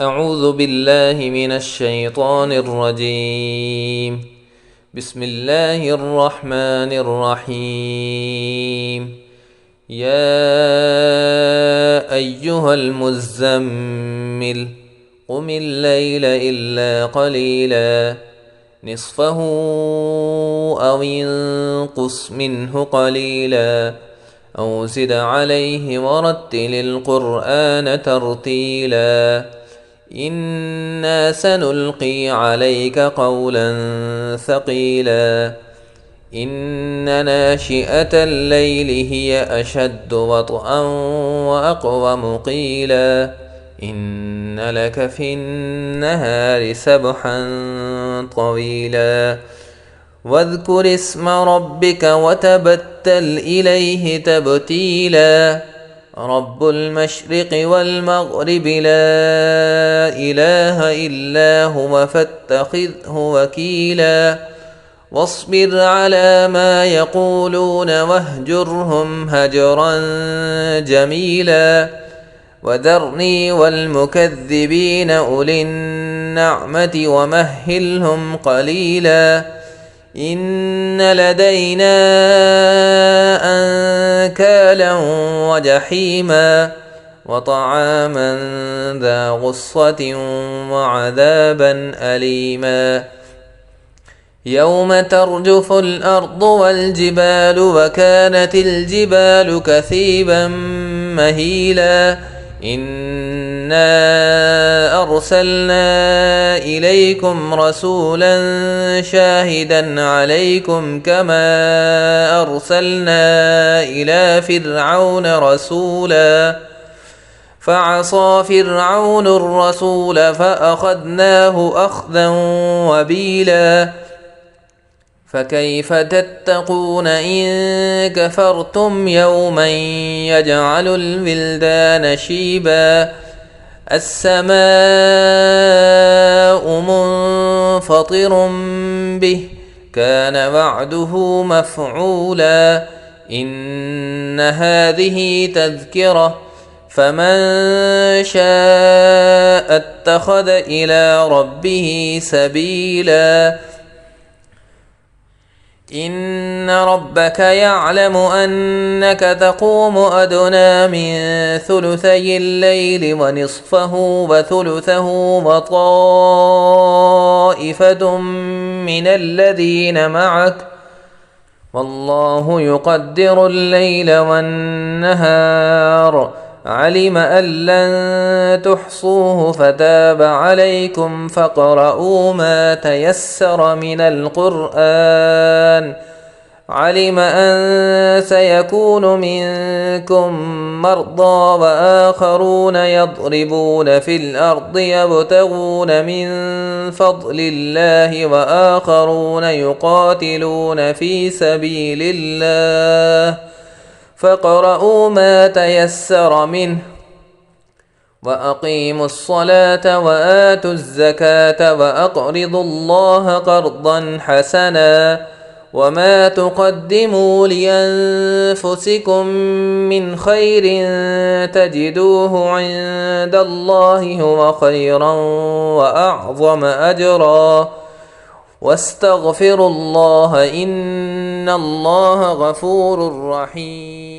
أعوذ بالله من الشيطان الرجيم. بسم الله الرحمن الرحيم. يا أيها المزمل قم الليل إلا قليلا نصفه أو انقص منه قليلا أو زد عليه ورتل القرآن ترتيلا إنا سنلقي عليك قولا ثقيلا إن ناشئة الليل هي أشد وطئا وأقوم قيلا إن لك في النهار سبحا طويلا واذكر اسم ربك وتبتل إليه تبتيلا رب المشرق والمغرب لا إله إلا هو فاتخذه وكيلا واصبر على ما يقولون واهجرهم هجرا جميلا وذرني والمكذبين أولي النعمة ومهلهم قليلا إن لدينا أنكالا وجحيما وطعاما ذا غصة وعذابا أليما يوم ترجف الأرض والجبال وكانت الجبال كثيبا مهيلا إنا أرسلنا إليكم رسولا شاهدا عليكم كما أرسلنا إلى فرعون رسولا فعصى فرعون الرسول فأخذناه أخذا وبيلا فكيف تتقون إن كفرتم يوما يجعل الولدان شيبا السماء منفطر به كان وعده مفعولا إن هذه تذكرة فمن شاء اتخذ إلى ربه سبيلا إن ربك يعلم أنك تقوم أدنى من ثلثي الليل ونصفه وثلثه وطائفة من الذين معك والله يقدر الليل والنهار علم أن لن تحصوه فتاب عليكم فاقرؤوا ما تيسر من القرآن علم أن سيكون منكم مرضى وآخرون يضربون في الأرض يبتغون من فضل الله وآخرون يقاتلون في سبيل الله فاقرؤوا ما تيسر منه وأقيموا الصلاة وآتوا الزكاة وأقرضوا الله قرضا حسنا وما تقدموا لأنفسكم من خير تجدوه عند الله هو خيرا وأعظم أجرا واستغفروا الله إن الله غفور رحيم.